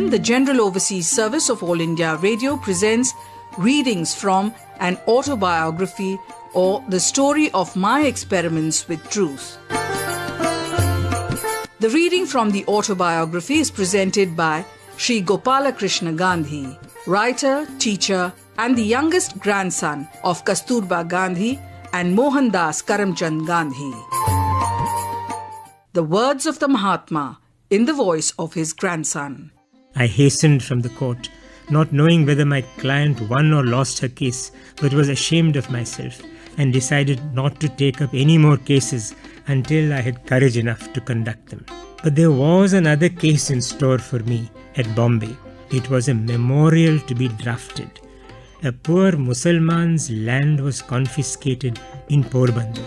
the General Overseas Service of All India Radio presents readings from an autobiography or the story of my experiments with truth. The reading from the autobiography is presented by Sri Gopala Krishna Gandhi, writer, teacher, and the youngest grandson of Kasturba Gandhi and Mohandas Karamchand Gandhi. The words of the Mahatma in the voice of his grandson. I hastened from the court, not knowing whether my client won or lost her case, but was ashamed of myself and decided not to take up any more cases until I had courage enough to conduct them. But there was another case in store for me at Bombay. It was a memorial to be drafted. A poor Musalman's land was confiscated in Porbandar.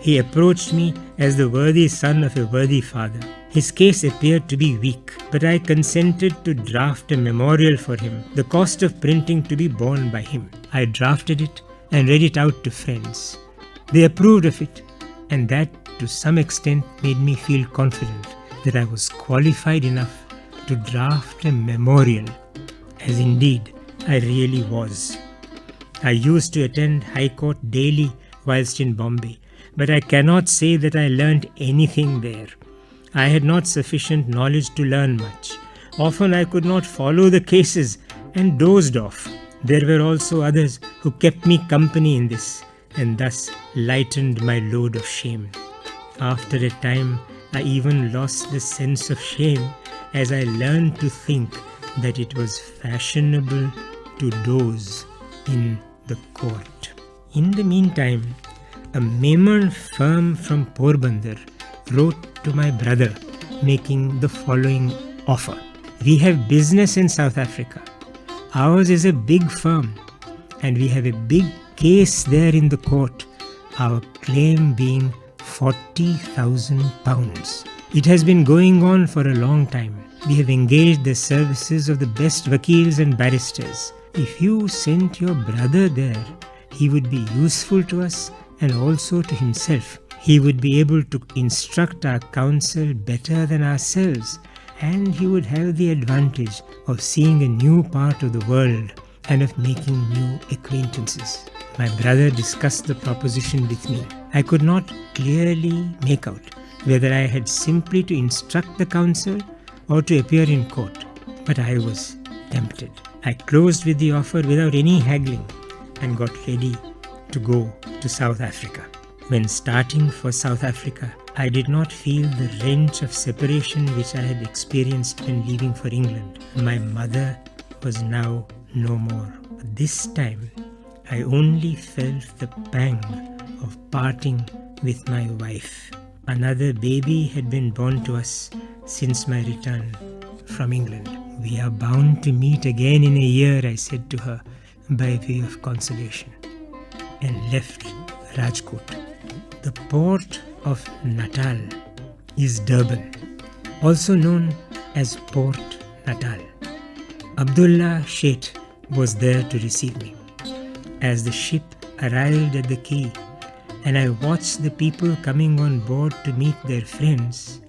He approached me as the worthy son of a worthy father. His case appeared to be weak, but I consented to draft a memorial for him, the cost of printing to be borne by him. I drafted it and read it out to friends. They approved of it, and that to some extent made me feel confident that I was qualified enough to draft a memorial, as indeed I really was. I used to attend High Court daily whilst in Bombay, but I cannot say that I learnt anything there. I had not sufficient knowledge to learn much. Often I could not follow the cases and dozed off. There were also others who kept me company in this, and thus lightened my load of shame. After a time, I even lost the sense of shame as I learned to think that it was fashionable to doze in the court. In the meantime, a Memon firm from Porbandar wrote to my brother making the following offer. We have business in South Africa. Ours is a big firm and we have a big case there in the court, our claim being £40,000. It has been going on for a long time. We have engaged the services of the best vakils and barristers. If you sent your brother there, he would be useful to us and also to himself. He would be able to instruct our counsel better than ourselves, and he would have the advantage of seeing a new part of the world and of making new acquaintances. My brother discussed the proposition with me. I could not clearly make out whether I had simply to instruct the counsel or to appear in court, but I was tempted. I closed with the offer without any haggling and got ready to go to South Africa. When starting for South Africa, I did not feel the wrench of separation which I had experienced when leaving for England. My mother was now no more. This time, I only felt the pang of parting with my wife. Another baby had been born to us since my return from England. We are bound to meet again in a year, I said to her by way of consolation, and left Rajkot. The port of Natal is Durban, also known as Port Natal. Abdullah Sheth was there to receive me. As the ship arrived at the quay and I watched the people coming on board to meet their friends,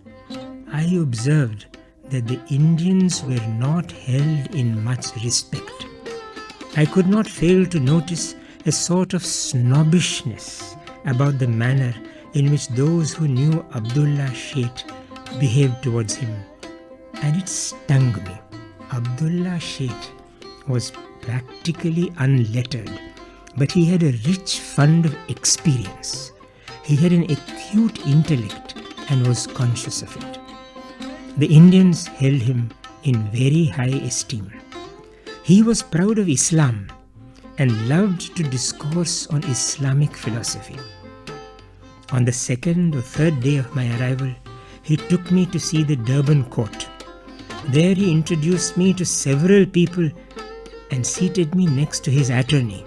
I observed that the Indians were not held in much respect. I could not fail to notice a sort of snobbishness about the manner in which those who knew Abdullah Sheth behaved towards him, and it stung me. Abdullah Sheth was practically unlettered, but he had a rich fund of experience. He had an acute intellect and was conscious of it. The Indians held him in very high esteem. He was proud of Islam and loved to discourse on Islamic philosophy. On the second or third day of my arrival, he took me to see the Durban court. There he introduced me to several people and seated me next to his attorney.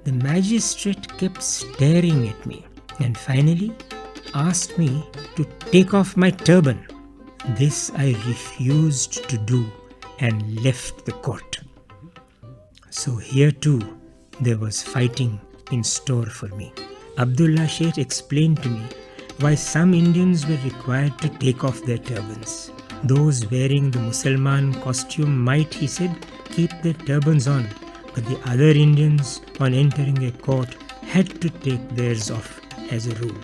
The magistrate kept staring at me and finally asked me to take off my turban. This I refused to do and left the court. So here too there was fighting in store for me. Abdullah Sheth explained to me why some Indians were required to take off their turbans. Those wearing the Musalman costume might, he said, keep their turbans on, but the other Indians, on entering a court, had to take theirs off as a rule.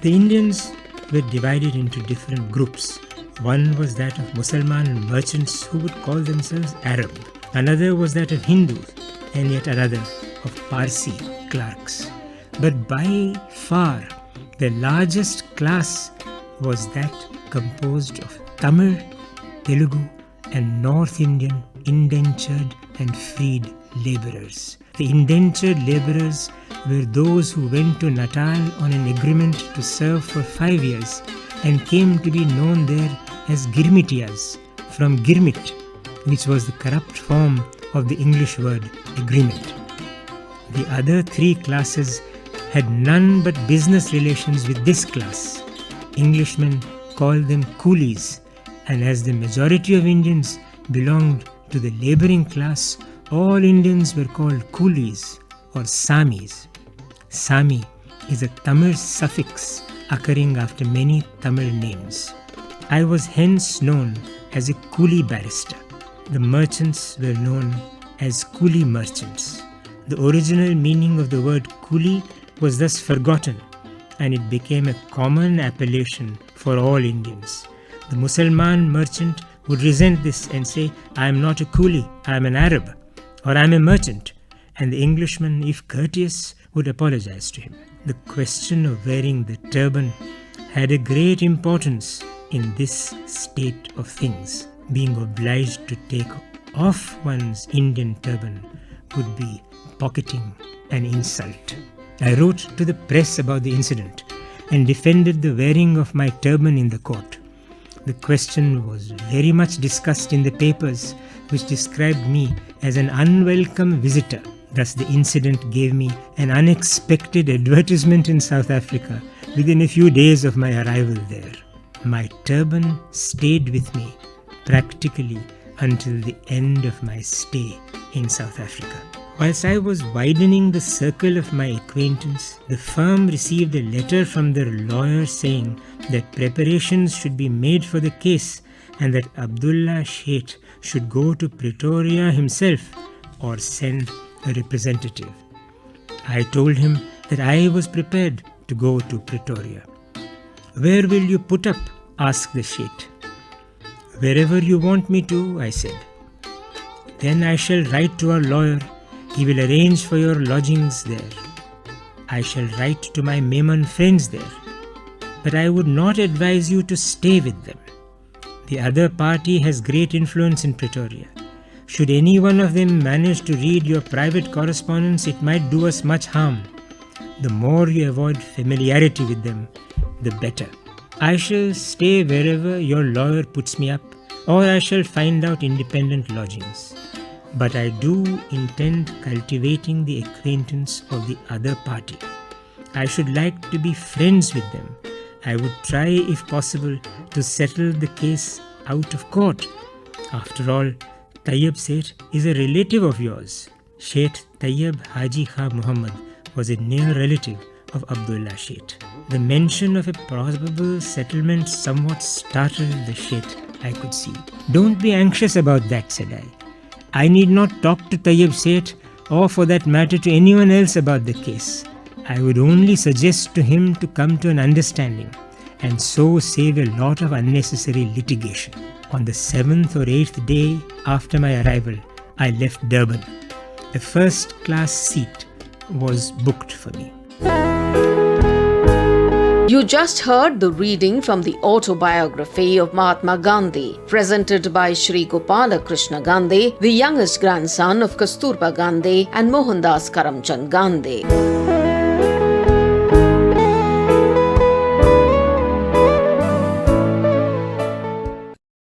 The Indians were divided into different groups. One was that of Musalman merchants who would call themselves Arab. Another was that of Hindus, and yet another of Parsi clerks. But by far, the largest class was that composed of Tamil, Telugu, and North Indian indentured and freed labourers. The indentured labourers were those who went to Natal on an agreement to serve for 5 years and came to be known there as Girmitiyas, from Girmit, which was the corrupt form of the English word agreement. The other three classes had none but business relations with this class. Englishmen called them coolies, and as the majority of Indians belonged to the labouring class, all Indians were called coolies or Samis. Sami is a Tamil suffix occurring after many Tamil names. I was hence known as a coolie barrister. The merchants were known as coolie merchants. The original meaning of the word coolie was thus forgotten, and it became a common appellation for all Indians. The Musalman merchant would resent this and say, I am not a coolie, I am an Arab, or I am a merchant, and the Englishman, if courteous, would apologize to him. The question of wearing the turban had a great importance in this state of things. Being obliged to take off one's Indian turban would be pocketing an insult. I wrote to the press about the incident and defended the wearing of my turban in the court. The question was very much discussed in the papers, which described me as an unwelcome visitor. Thus the incident gave me an unexpected advertisement in South Africa within a few days of my arrival there. My turban stayed with me practically until the end of my stay in South Africa. Whilst I was widening the circle of my acquaintance, the firm received a letter from their lawyer saying that preparations should be made for the case and that Abdullah Sheth should go to Pretoria himself or send a representative. I told him that I was prepared to go to Pretoria. Where will you put up? Asked the Sheth. Wherever you want me to, I said. Then I shall write to our lawyer. He will arrange for your lodgings there. I shall write to my Memon friends there. But I would not advise you to stay with them. The other party has great influence in Pretoria. Should any one of them manage to read your private correspondence, it might do us much harm. The more you avoid familiarity with them, the better. I shall stay wherever your lawyer puts me up, or I shall find out independent lodgings. But I do intend cultivating the acquaintance of the other party. I should like to be friends with them. I would try, if possible, to settle the case out of court. After all, Tayyab Sheth is a relative of yours. Sheth Tayyab Haji Khan Muhammad was a near relative of Abdullah Sheth. The mention of a probable settlement somewhat startled the Sheth, I could see. Don't be anxious about that, said I. I need not talk to Tayyab Sheth or for that matter to anyone else about the case. I would only suggest to him to come to an understanding and so save a lot of unnecessary litigation. On the 7th or 8th day after my arrival, I left Durban. A first-class seat was booked for me. You just heard the reading from the autobiography of Mahatma Gandhi, presented by Sri Gopala Krishna Gandhi, the youngest grandson of Kasturba Gandhi and Mohandas Karamchand Gandhi.